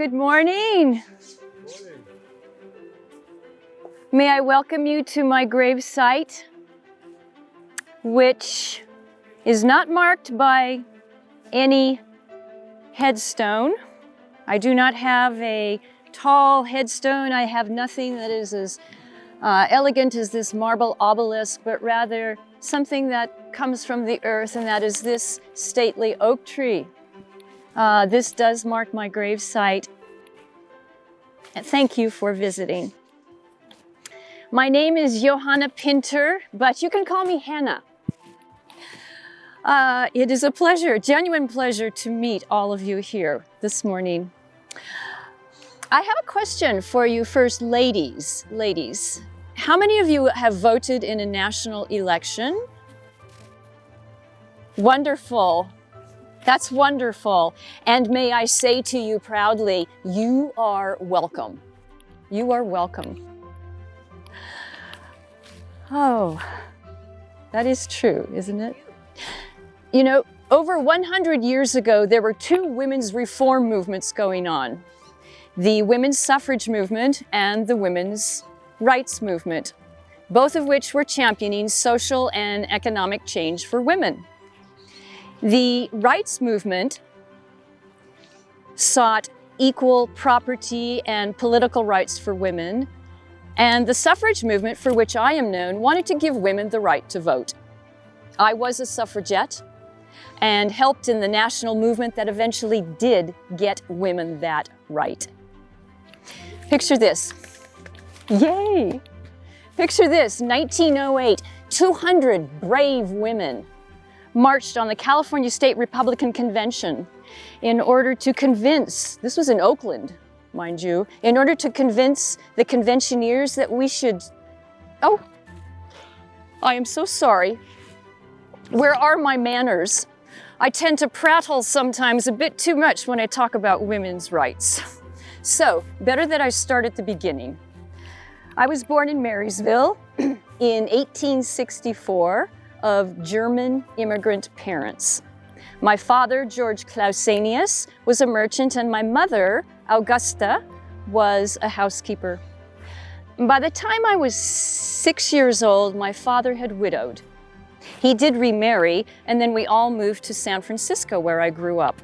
Good morning. May I welcome you to my grave site, which is not marked by any headstone. I do not have a tall headstone. I have nothing that is as elegant as this marble obelisk, but rather something that comes from the earth, and that is this stately oak tree. This does mark my grave site. Thank you for visiting. My name is Johanna Pinther, but you can call me Hannah. It is a pleasure, genuine pleasure, to meet all of you here this morning. I have a question for you first, ladies. Ladies, how many of you have voted in a national election? Wonderful. That's wonderful. And may I say to you proudly, you are welcome. You are welcome. Oh, that is true, isn't it? You know, over 100 years ago, there were two women's reform movements going on. The women's suffrage movement and the women's rights movement, both of which were championing social and economic change for women. The rights movement sought equal property and political rights for women, and the suffrage movement, for which I am known, wanted to give women the right to vote. I was a suffragette and helped in the national movement that eventually did get women that right. Picture this. Yay! Picture this, 1908, 200 brave women marched on the California State Republican Convention in order to convince, this was in Oakland, mind you, in order to convince the conventioneers that we should, oh, I am so sorry. Where are my manners? I tend to prattle sometimes a bit too much when I talk about women's rights. So, better that I start at the beginning. I was born in Marysville in 1864 of German immigrant parents. My father, George Clausanius, was a merchant, and my mother, Augusta, was a housekeeper. By the time I was 6 years old, my father had widowed. He did remarry, and then we all moved to San Francisco, where I grew up.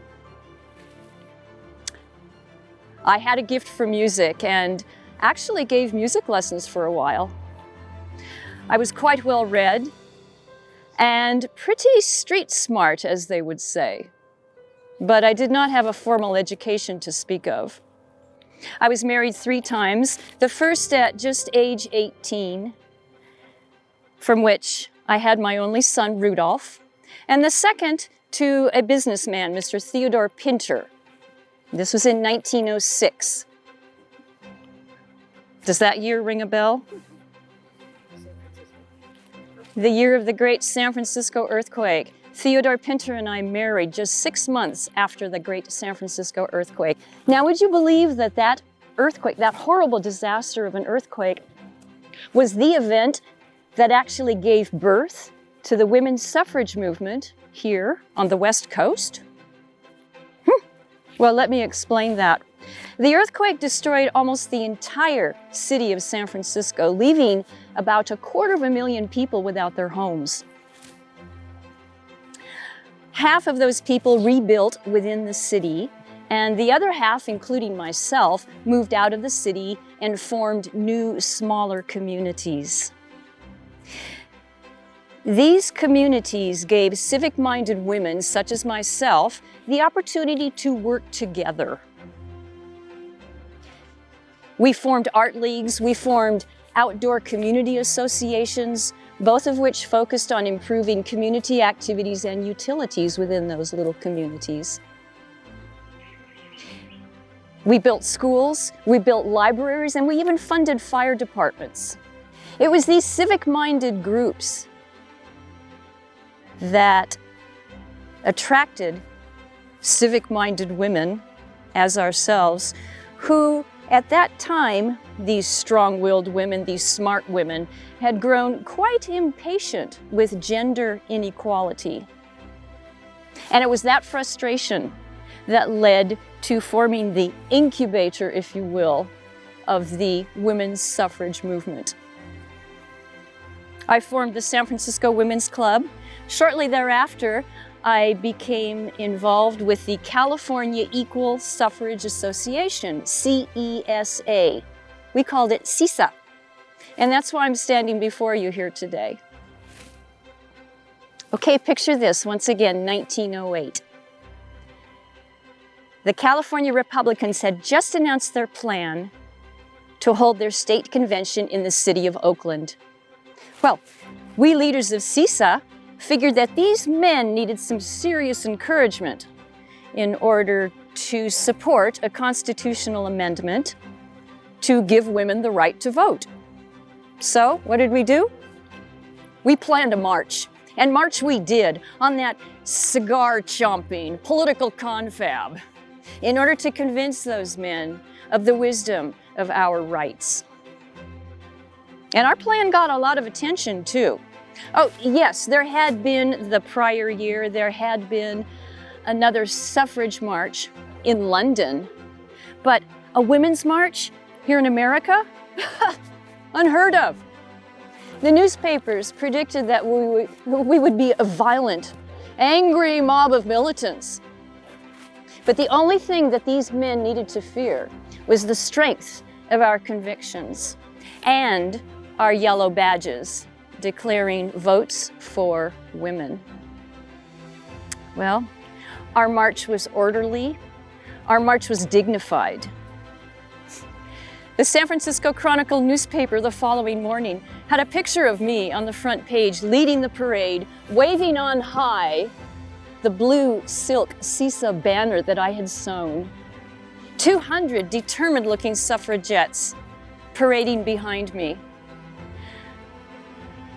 I had a gift for music and actually gave music lessons for a while. I was quite well read and pretty street smart, as they would say. But I did not have a formal education to speak of. I was married 3 times, the first at just age 18, from which I had my only son, Rudolph, and the second to a businessman, Mr. Theodore Pinter. This was in 1906. Does that year ring a bell? The year of the great San Francisco earthquake. Theodore Pinter and I married just 6 months after the great San Francisco earthquake. Now, would you believe that that earthquake, that horrible disaster of an earthquake, was the event that actually gave birth to the women's suffrage movement here on the West Coast? Well, let me explain that. The earthquake destroyed almost the entire city of San Francisco, leaving about 250,000 people without their homes. Half of those people rebuilt within the city, and the other half, including myself, moved out of the city and formed new, smaller communities. These communities gave civic-minded women, such as myself, the opportunity to work together. We formed art leagues, we formed outdoor community associations, both of which focused on improving community activities and utilities within those little communities. We built schools, we built libraries, and we even funded fire departments. It was these civic-minded groups that attracted civic-minded women, as ourselves, who at that time, these strong-willed women, these smart women, had grown quite impatient with gender inequality. And it was that frustration that led to forming the incubator, if you will, of the women's suffrage movement. I formed the San Francisco Women's Club. Shortly thereafter, I became involved with the California Equal Suffrage Association, CESA. We called it CISA. And that's why I'm standing before you here today. Okay, picture this, once again, 1908. The California Republicans had just announced their plan to hold their state convention in the city of Oakland. Well, we leaders of CISA figured that these men needed some serious encouragement in order to support a constitutional amendment to give women the right to vote. So, what did we do? We planned a march, and march we did on that cigar-chomping political confab in order to convince those men of the wisdom of our rights. And our plan got a lot of attention, too. Oh, yes, there had been the prior year, there had been another suffrage march in London, but a women's march here in America? Unheard of. The newspapers predicted that we would be a violent, angry mob of militants. But the only thing that these men needed to fear was the strength of our convictions and our yellow badges declaring votes for women. Well, our march was orderly, our march was dignified. The San Francisco Chronicle newspaper the following morning had a picture of me on the front page leading the parade, waving on high the blue silk CISA banner that I had sewn. 200 determined-looking suffragettes parading behind me.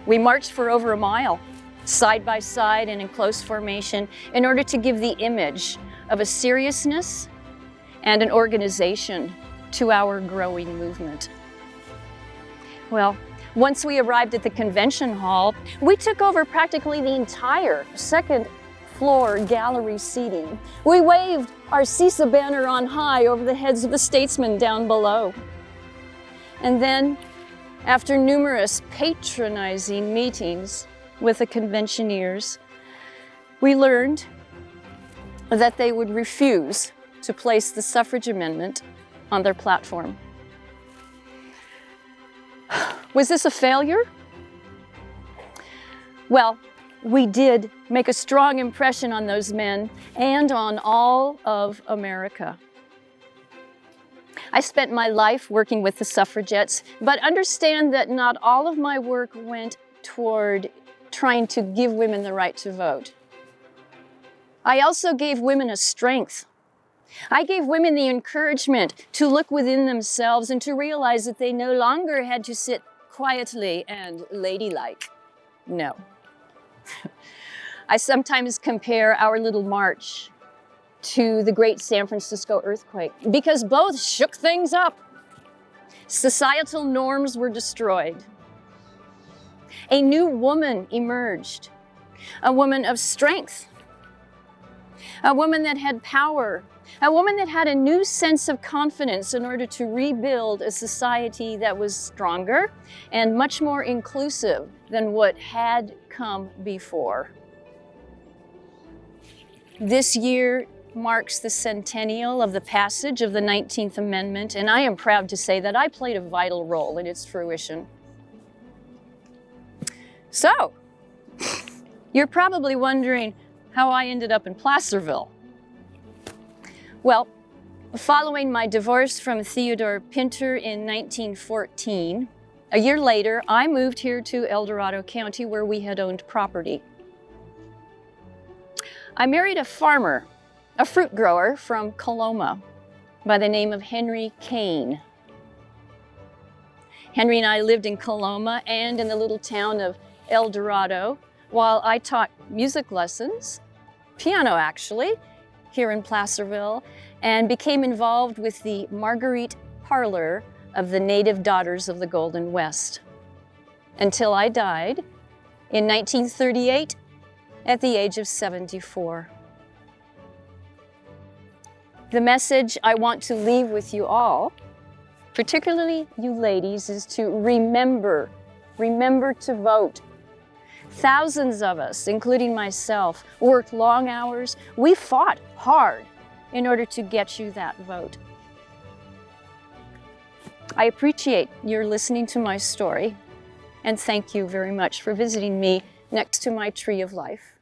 We marched for over a mile, side by side and in close formation, in order to give the image of a seriousness and an organization to our growing movement. Well, once we arrived at the convention hall, we took over practically the entire second floor gallery seating. We waved our CISA banner on high over the heads of the statesmen down below. And then, after numerous patronizing meetings with the conventioneers, we learned that they would refuse to place the suffrage amendment on their platform. Was this a failure? Well, we did make a strong impression on those men and on all of America. I spent my life working with the suffragettes, but understand that not all of my work went toward trying to give women the right to vote. I also gave women a strength. I gave women the encouragement to look within themselves and to realize that they no longer had to sit quietly and ladylike. No. I sometimes compare our little march to the great San Francisco earthquake because both shook things up. Societal norms were destroyed. A new woman emerged, a woman of strength, a woman that had power, a woman that had a new sense of confidence in order to rebuild a society that was stronger and much more inclusive than what had come before. This year marks the centennial of the passage of the 19th Amendment, and I am proud to say that I played a vital role in its fruition. So, you're probably wondering how I ended up in Placerville. Well, following my divorce from Johanna Pinther in 1914, a year later, I moved here to Dorado County where we had owned property. I married a farmer, a fruit grower from Coloma by the name of Henry Kane. Henry and I lived in Coloma and in the little town of El Dorado while I taught music lessons, piano actually, here in Placerville, and became involved with the Marguerite Parlor of the Native Daughters of the Golden West, until I died in 1938 at the age of 74. The message I want to leave with you all, particularly you ladies, is to remember to vote. Thousands of us, including myself, worked long hours. We fought hard in order to get you that vote. I appreciate your listening to my story, and thank you very much for visiting me next to my tree of life.